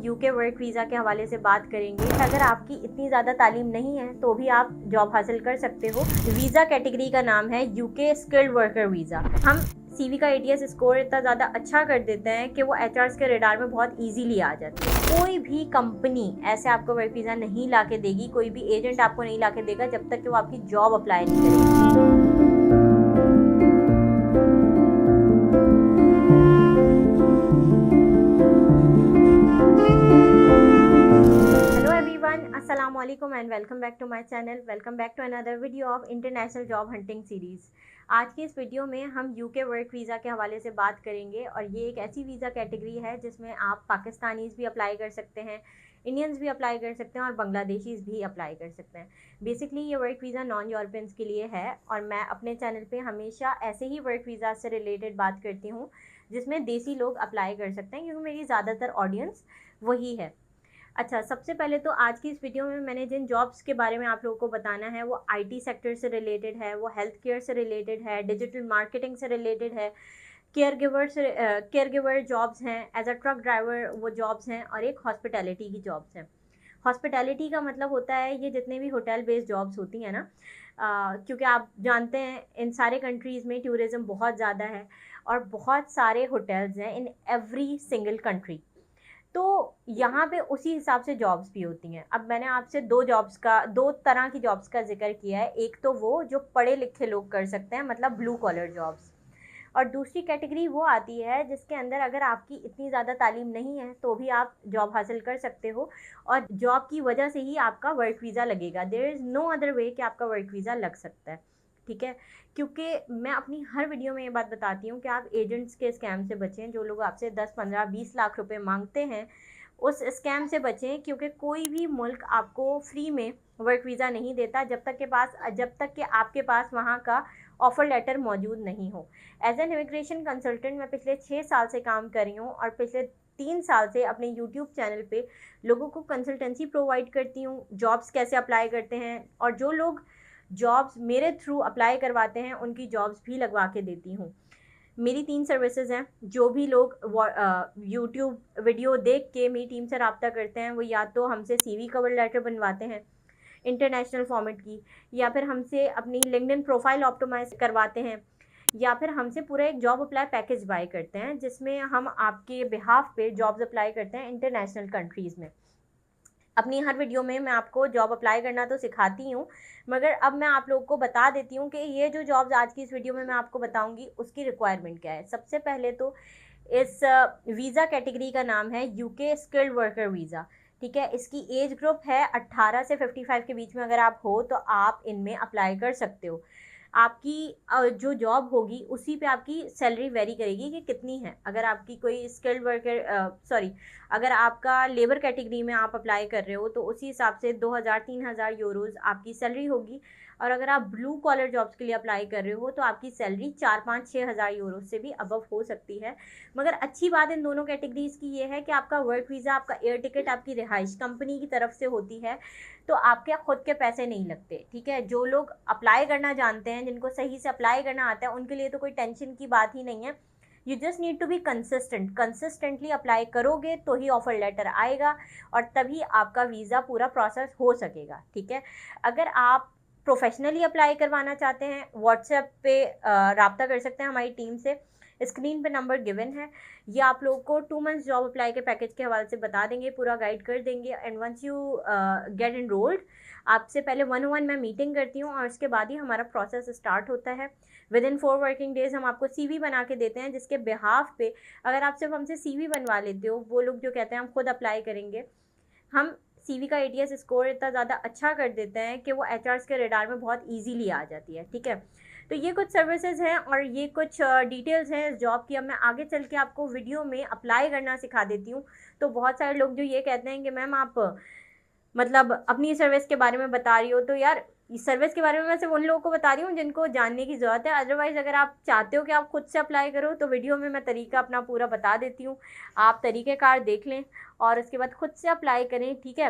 UK work visa के हवाले से बात करेंगे। अगर आपकी इतनी ज़्यादा तालीम नहीं है तो भी आप जॉब हासिल कर सकते हो। वीज़ा कैटेगरी का नाम है यूके स्किल्ड वर्कर वीज़ा। हम सीवी का एटीएस स्कोर इतना ज़्यादा अच्छा कर देते हैं कि वो एचआरएस के रडार में बहुत इजीली आ जाती है। कोई भी कंपनी ऐसे आपको वर्क वीज़ा नहीं ला के देगी, कोई भी एजेंट आपको नहीं ला के देगा जब तक कि वो आपकी जॉब अप्लाई नहीं करेगी। अस्सलाम वालेकुम and welcome back to my channel. Welcome back to another video of international job hunting series. आज की इस वीडियो में हम यूके वर्क वीज़ा के हवाले से बात करेंगे और ये एक ऐसी वीज़ा कैटेगरी है जिसमें आप पाकिस्तानीज़ भी अप्लाई कर सकते हैं, इंडियंस भी अप्लाई कर सकते हैं और बांग्लादेशीज़ भी अप्लाई कर सकते हैं। बेसिकली ये वर्क वीज़ा नॉन यूरोपियंस के लिए है और मैं अपने चैनल पर हमेशा ऐसे ही वर्क वीज़ा से रिलेटेड बात करती हूँ जिसमें देसी लोग अप्लाई कर सकते हैं, क्योंकि मेरी ज़्यादातर ऑडियंस वही है। अच्छा, सबसे पहले तो आज की इस वीडियो में मैंने जिन जॉब्स के बारे में आप लोगों को बताना है वो आईटी सेक्टर से रिलेटेड है, वो हेल्थ केयर से रिलेटेड है, डिजिटल मार्केटिंग से रिलेटेड है, केयर गिवर जॉब्स हैं, एज अ ट्रक ड्राइवर वो जॉब्स हैं और एक हॉस्पिटैलिटी की जॉब्स हैं। हॉस्पिटैलिटी का मतलब होता है ये जितने भी होटल बेस्ड जॉब्स होती हैं ना, क्योंकि आप जानते हैं इन सारे कंट्रीज़ में टूरिज़्म बहुत ज़्यादा है और बहुत सारे होटल्स हैं इन एवरी सिंगल कंट्री। तो यहाँ पे उसी हिसाब से जॉब्स भी होती हैं। अब मैंने आपसे दो तरह की जॉब्स का जिक्र किया है। एक तो वो जो पढ़े लिखे लोग कर सकते हैं, मतलब ब्लू कॉलर जॉब्स, और दूसरी कैटेगरी वो आती है जिसके अंदर अगर आपकी इतनी ज़्यादा तालीम नहीं है तो भी आप जॉब हासिल कर सकते हो और जॉब की वजह से ही आपका वर्क वीज़ा लगेगा। There is no other way कि आपका वर्क वीज़ा लग सकता है, ठीक है। क्योंकि मैं अपनी हर वीडियो में ये बात बताती हूँ कि आप एजेंट्स के स्कैम से बचें। जो लोग आपसे 10, 15, 20 लाख रुपए मांगते हैं उस स्कैम से बचें, क्योंकि कोई भी मुल्क आपको फ्री में वर्क वीज़ा नहीं देता जब तक कि आपके पास वहाँ का ऑफ़र लेटर मौजूद नहीं हो। एज एन इमिग्रेशन कंसल्टेंट मैं पिछले 6 साल से काम कर रही हूँ और पिछले 3 साल से अपने यूट्यूब चैनल पे लोगों को कंसल्टेंसी प्रोवाइड करती हूँ, जॉब्स कैसे अप्लाई करते हैं, और जो लोग जॉब्स मेरे थ्रू अप्लाई करवाते हैं उनकी जॉब्स भी लगवा के देती हूँ। मेरी 3 सर्विसेज हैं। जो भी लोग यूट्यूब वीडियो देख के मेरी टीम से रब्ता करते हैं वो या तो हमसे सीवी कवर लेटर बनवाते हैं इंटरनेशनल फॉर्मेट की, या फिर हमसे अपनी लिंक्डइन प्रोफाइल ऑप्टिमाइज करवाते हैं, या फिर हमसे पूरा एक जॉब अप्लाई पैकेज बाय करते हैं जिसमें हम आपके बिहाफ पे जॉब्स अप्लाई करते हैं इंटरनेशनल कंट्रीज़ में। अपनी हर वीडियो में मैं आपको जॉब अप्लाई करना तो सिखाती हूँ, मगर अब मैं आप लोगों को बता देती हूँ कि ये जो जॉब्स आज की इस वीडियो में मैं आपको बताऊँगी उसकी रिक्वायरमेंट क्या है। सबसे पहले तो इस वीज़ा कैटेगरी का नाम है यूके स्किल्ड वर्कर वीज़ा, ठीक है। इसकी एज ग्रुप है 18 से 55 के बीच में। अगर आप हो तो आप इनमें अप्लाई कर सकते हो। आपकी जो जॉब होगी उसी पे आपकी सैलरी वेरी करेगी कि कितनी है। अगर आपकी कोई स्किल्ड वर्कर अगर आपका लेबर कैटेगरी में आप अप्लाई कर रहे हो तो उसी हिसाब से 2000-3000 यूरोज़ आपकी सैलरी होगी, और अगर आप ब्लू कॉलर जॉब्स के लिए अप्लाई कर रहे हो तो आपकी सैलरी 4-5-6 हज़ार यूरो से भी अबव हो सकती है। मगर अच्छी बात इन दोनों कैटेगरीज़ की ये है कि आपका वर्क वीज़ा, आपका एयर टिकट आपकी रिहाइश कंपनी की तरफ से होती है, तो आपके खुद के पैसे नहीं लगते, ठीक है। जो लोग अप्लाई करना जानते हैं, जिनको सही से अप्लाई करना आता है, उनके लिए तो कोई टेंशन की बात ही नहीं है। You just need to be consistently apply करोगे तो ही ऑफर लेटर आएगा और तभी आपका वीज़ा पूरा प्रोसेस हो सकेगा, ठीक है। अगर आप प्रोफेशनली अप्लाई करवाना चाहते हैं, व्हाट्सएप पे रब्ता कर सकते हैं हमारी टीम से। स्क्रीन पे नंबर गिवन है। ये आप लोगों को 2 मंथ्स जॉब अप्लाई के पैकेज के हवाले से बता देंगे, पूरा गाइड कर देंगे। And once you get enrolled, आपसे पहले 1-on-1 मैं मीटिंग करती हूँ और उसके बाद ही हमारा प्रोसेस स्टार्ट होता है। विदिन 4 वर्किंग डेज हम आपको सीवी बना के देते हैं, जिसके बिहाफ पे अगर आप सिर्फ हमसे सीवी बनवा लेते हो, वो लोग जो कहते हैं हम खुद अप्लाई करेंगे, हम सीवी का एटीएस स्कोर इतना ज़्यादा अच्छा कर देते हैं कि वो एचआरएस के रडार में बहुत इजीली आ जाती है, ठीक है। तो ये कुछ सर्विसेज हैं और ये कुछ डिटेल्स हैं इस जॉब की। अब मैं आगे चल के आपको वीडियो में अप्लाई करना सिखा देती हूँ। तो बहुत सारे लोग जो ये कहते हैं कि मैम आप मतलब अपनी सर्विस के बारे में बता रही हो, तो यार इस सर्विस के बारे में मैं सिर्फ उन लोगों को बता रही हूँ जिनको जानने की ज़रूरत है। अदरवाइज़ अगर आप चाहते हो कि आप खुद से अप्लाई करो तो वीडियो में मैं तरीका अपना पूरा बता देती हूँ, आप तरीक़ेकार देख लें और उसके बाद खुद से अप्लाई करें, ठीक है।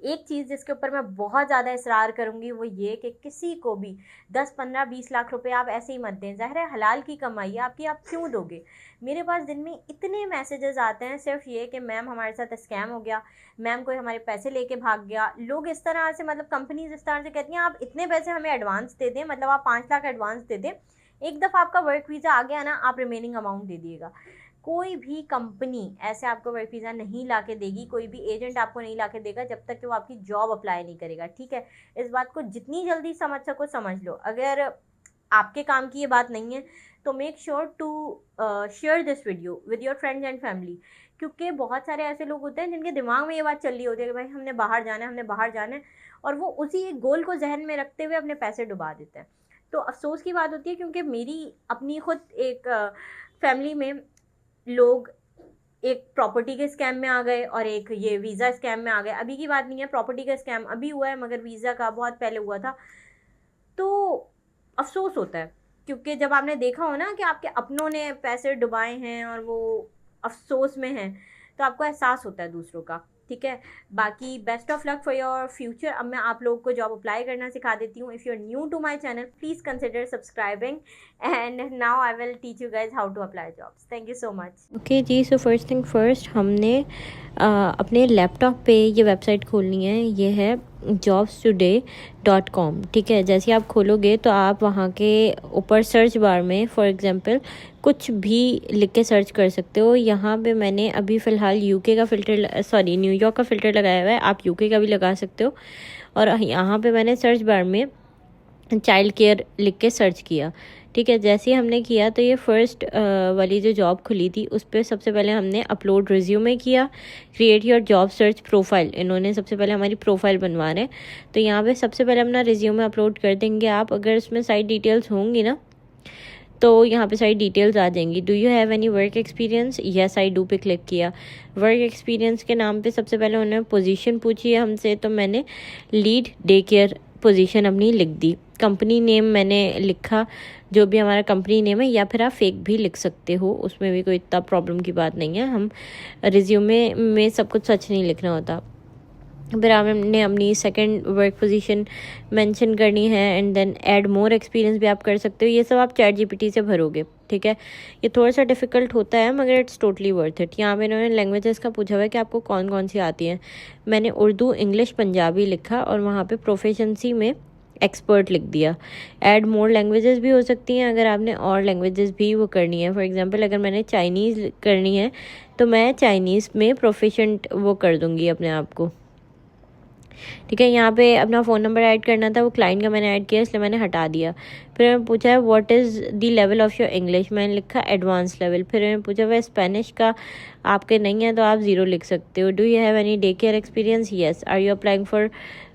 एक चीज़ जिसके ऊपर मैं बहुत ज़्यादा इसरार करूँगी वो ये कि किसी को भी 10, 15, 20 लाख रुपए आप ऐसे ही मत दें। ज़ाहिर है हलाल की कमाई है आपकी, आप क्यों दोगे? मेरे पास दिन में इतने मैसेजेस आते हैं सिर्फ ये कि मैम हमारे साथ स्कैम हो गया, मैम कोई हमारे पैसे लेके भाग गया। लोग इस तरह से, मतलब कंपनीज इस तरह से कहती हैं आप इतने पैसे हमें एडवांस दे दें, मतलब आप 5 लाख एडवांस दे दें, एक दफ़ा आपका वर्क वीज़ा आ गया ना, आप रिमेनिंग अमाउंट दे दिएगा। कोई भी कंपनी ऐसे आपको वर्क वीज़ा नहीं ला के देगी, कोई भी एजेंट आपको नहीं ला के देगा जब तक कि वो आपकी जॉब अप्लाई नहीं करेगा, ठीक है? इस बात को जितनी जल्दी समझ सको समझ लो। अगर आपके काम की ये बात नहीं है तो make sure to share this video with your friends and family, क्योंकि बहुत सारे ऐसे लोग होते हैं जिनके दिमाग में ये बात चल रही होती है कि भाई हमने बाहर जाना है, हमने बाहर जाना है, और वो उसी एक गोल को जहन में रखते हुए अपने पैसे डुबा देते हैं। तो अफसोस की बात होती है, क्योंकि मेरी अपनी खुद एक फैमिली में लोग एक प्रॉपर्टी के स्कैम में आ गए और एक ये वीज़ा स्कैम में आ गए। अभी की बात नहीं है, प्रॉपर्टी का स्कैम अभी हुआ है, मगर वीज़ा का बहुत पहले हुआ था। तो अफसोस होता है, क्योंकि जब आपने देखा हो ना कि आपके अपनों ने पैसे डुबाए हैं और वो अफसोस में हैं, तो आपको एहसास होता है दूसरों का, ठीक है? बाकी best of luck for your future. अब मैं आप लोगों को जॉब अप्लाई करना सिखा देती हूँ। If you are new to my channel please consider subscribing, and now I will teach you guys how to apply jobs. Thank you so much. Okay जी, सो फर्स्ट थिंग फर्स्ट हमने अपने laptop पे ये website खोलनी है। ये है jobstoday.com, ठीक है? जैसे आप खोलोगे तो आप वहाँ के ऊपर सर्च बार में फॉर एग्जांपल कुछ भी लिख के सर्च कर सकते हो। यहाँ पे मैंने अभी फ़िलहाल यूके का फ़िल्टर, सॉरी न्यूयॉर्क का फ़िल्टर लगाया हुआ है, आप यूके का भी लगा सकते हो। और यहाँ पे मैंने सर्च बार में चाइल्ड केयर लिख के सर्च किया, ठीक है? जैसे ही हमने किया तो ये फर्स्ट वाली जो जॉब खुली थी उस पर सबसे पहले हमने अपलोड रिज्यूमे किया। Create your job search profile, इन्होंने सबसे पहले हमारी प्रोफाइल बनवा रहे हैं। तो यहाँ पे सबसे पहले अपना रिज्यूमे अपलोड कर देंगे आप। अगर इसमें सारी डिटेल्स होंगी ना तो यहाँ पे सारी डिटेल्स आ जाएंगी। Do you have any work experience? Yes I do पे क्लिक किया। वर्क एक्सपीरियंस के नाम पे सबसे पहले उन्होंने पोजीशन पूछी है हमसे, तो मैंने लीड डे केयर पोजीशन अपनी लिख दी। कंपनी नेम मैंने लिखा, जो भी हमारा कंपनी नेम है, या फिर आप फेक भी लिख सकते हो, उसमें भी कोई इतना प्रॉब्लम की बात नहीं है। हम रिज्यूमे में सब कुछ सच नहीं लिखना होता। फिर आपने अपनी सेकंड वर्क पोजीशन मेंशन करनी है, and then add more experience भी आप कर सकते हो। ये सब आप चैट जीपीटी से भरोगे, ठीक है? ये थोड़ा सा डिफ़िकल्ट होता है मगर इट्स टोटली वर्थ इट। यहाँ पे इन्होंने लैंग्वेजेस का पूछा हुआ है कि आपको कौन कौन सी आती हैं। मैंने उर्दू, इंग्लिश, पंजाबी लिखा और वहाँ पे प्रोफिशिएंसी में एक्सपर्ट लिख दिया। ऐड मोर लैंग्वेजेस भी हो सकती हैं अगर आपने और लैंग्वेजेस भी वो करनी है। फॉर एग्जांपल अगर मैंने चाइनीज़ करनी है तो मैं चाइनीज़ में प्रोफिशिएंट वो कर दूँगी अपने आप को, ठीक है? यहाँ पे अपना फ़ोन नंबर ऐड करना था, वो क्लाइंट का मैंने ऐड किया इसलिए मैंने हटा दिया। फिर मैंने पूछा है what is the level of your English, मैंने लिखा एडवांस लेवल। फिर मैंने पूछा वह स्पेनिश का आपके नहीं है तो आप 0 लिख सकते हो। Do you have any day care experience? Yes. Are you applying for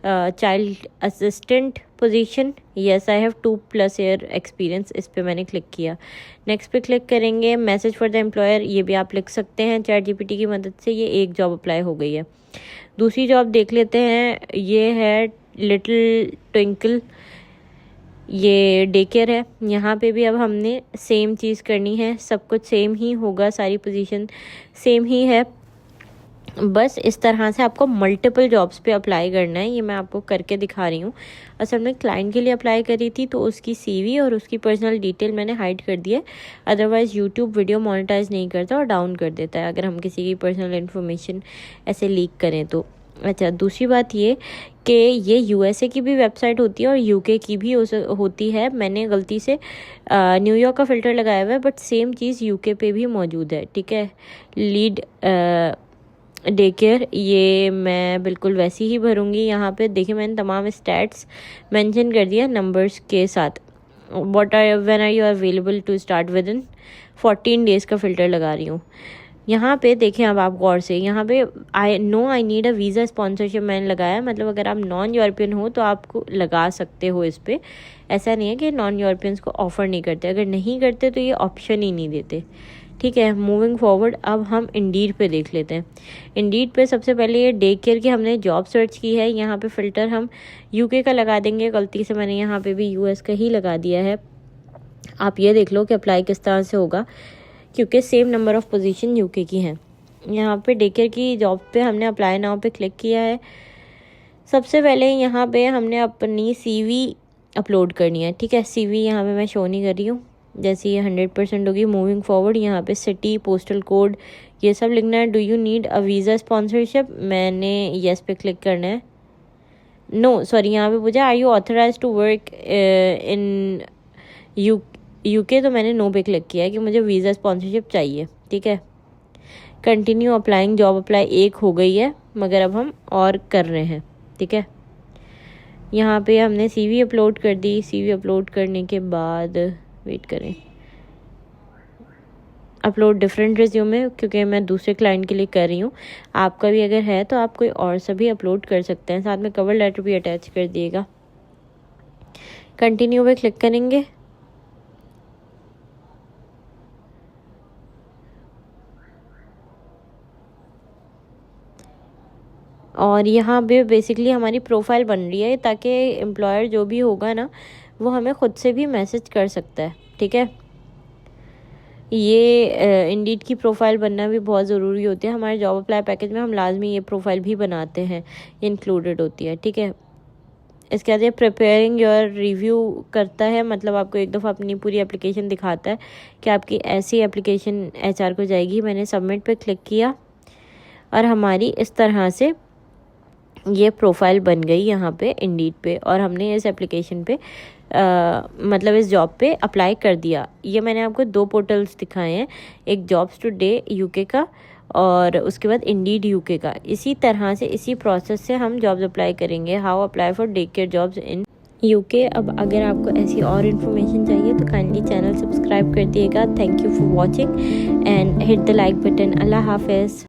child assistant position? Yes I have 2+ year experience. इस पर मैंने क्लिक किया। नेक्स्ट पे क्लिक करेंगे। मैसेज फॉर द एम्प्लॉयर, ये भी आप लिख सकते हैं चैट जीपीटी की मदद से। ये एक जॉब अप्लाई हो गई है। दूसरी जॉब देख लेते हैं, ये है लिटिल ट्विंकल, ये डे केयर है। यहाँ पे भी अब हमने सेम चीज़ करनी है, सब कुछ सेम ही होगा, सारी पोजीशन सेम ही है। बस इस तरह से आपको मल्टीपल जॉब्स पे अप्लाई करना है। ये मैं आपको करके दिखा रही हूँ। असल में क्लाइंट के लिए अप्लाई करी थी तो उसकी सीवी और उसकी पर्सनल डिटेल मैंने हाइड कर दी है, अदरवाइज़ यूट्यूब वीडियो मोनेटाइज नहीं करता और डाउन कर देता है अगर हम किसी की पर्सनल इन्फॉर्मेशन ऐसे लीक करें तो। अच्छा, दूसरी बात ये कि ये यूएसए की भी वेबसाइट होती है और यूके की भी होती है। मैंने गलती से न्यूयॉर्क का फ़िल्टर लगाया हुआ है, बट सेम चीज़ यूके पे भी मौजूद है, ठीक है? लीड डे केयर, ये मैं बिल्कुल वैसी ही भरूंगी। यहाँ पे देखिए मैंने तमाम स्टैट्स मेंशन कर दिया नंबर्स के साथ। When are you available to start with in 14 days का फ़िल्टर लगा रही हूँ। यहाँ पे देखें अब आप गौर से, यहाँ पे I need a visa sponsorship मैंने लगाया, मतलब अगर आप नॉन यूरोपियन हो तो आपको लगा सकते हो इस पर। ऐसा नहीं है कि नॉन यूरोपियंस को ऑफ़र नहीं करते, अगर नहीं करते तो ये ऑप्शन ही नहीं देते, ठीक है? मूविंग फॉरवर्ड, अब हम इंडीड पे देख लेते हैं। इंडीड पे सबसे पहले ये डे केयर की हमने जॉब सर्च की है। यहाँ पे फ़िल्टर हम यूके का लगा देंगे, गलती से मैंने यहाँ पे भी यूएस का ही लगा दिया है। आप ये देख लो कि अप्लाई किस तरह से होगा, क्योंकि same number of position UK की हैं। यहाँ पे डे केयर की जॉब पे हमने अप्लाई नाउ पे क्लिक किया है। सबसे पहले यहाँ पे हमने अपनी CV अपलोड करनी है, ठीक है। CV यहाँ पे मैं शो नहीं कर रही हूँ, जैसे ये 100% होगी। मूविंग फॉरवर्ड यहाँ पे सिटी, पोस्टल कोड, ये सब लिखना है। Do you need a visa sponsorship, मैंने येस पे क्लिक करना है। नो सॉरी, यहाँ पे पूछा are you authorise to work in UK, तो मैंने नो पे क्लिक किया है कि मुझे वीज़ा स्पॉन्सरशिप चाहिए, ठीक है। कंटिन्यू अप्लाइंग, जॉब अप्लाई 1 हो गई है, मगर अब हम और कर रहे हैं, ठीक है। यहाँ पे हमने CV अपलोड कर दी। CV अपलोड करने के बाद वेट करें, अपलोड डिफरेंट रिज्यूमे, क्योंकि मैं दूसरे क्लाइंट के लिए कर रही हूँ। आपका भी अगर है तो आप कोई और सा भी अपलोड कर सकते हैं। साथ में कवर लेटर भी अटैच कर दिएगा। कंटिन्यू पे क्लिक करेंगे। और यहाँ पे बेसिकली हमारी प्रोफाइल बन रही है, ताकि एम्प्लॉयर जो भी होगा ना, वो हमें ख़ुद से भी मैसेज कर सकता है, ठीक है। ये इंडीड की प्रोफाइल बनना भी बहुत ज़रूरी होती है। हमारे जॉब अप्लाई पैकेज में हम लाजमी ये प्रोफाइल भी बनाते हैं, इंक्लूडेड होती है, ठीक है। इसके बाद ये प्रिपेयरिंग योर रिव्यू करता है, मतलब आपको एक दफ़ा अपनी पूरी एप्लीकेशन दिखाता है कि आपकी ऐसी एप्लीकेशन HR को जाएगी। मैंने सबमिट पे क्लिक किया और हमारी इस तरह से ये प्रोफाइल बन गई यहाँ पे इंडीड पे, और हमने इस एप्लीकेशन पे मतलब इस जॉब पे अप्लाई कर दिया। ये मैंने आपको 2 पोर्टल्स दिखाए हैं, एक जॉब्स टुडे UK का और उसके बाद इंडीड UK का। इसी तरह से इसी प्रोसेस से हम जॉब्स अप्लाई करेंगे। How apply for day care jobs in UK। अब अगर आपको ऐसी और इन्फॉर्मेशन चाहिए तो काइंडली चैनल सब्सक्राइब कर दिएगा। Thank you for watching and hit the like button. अल्लाह हाफिज़।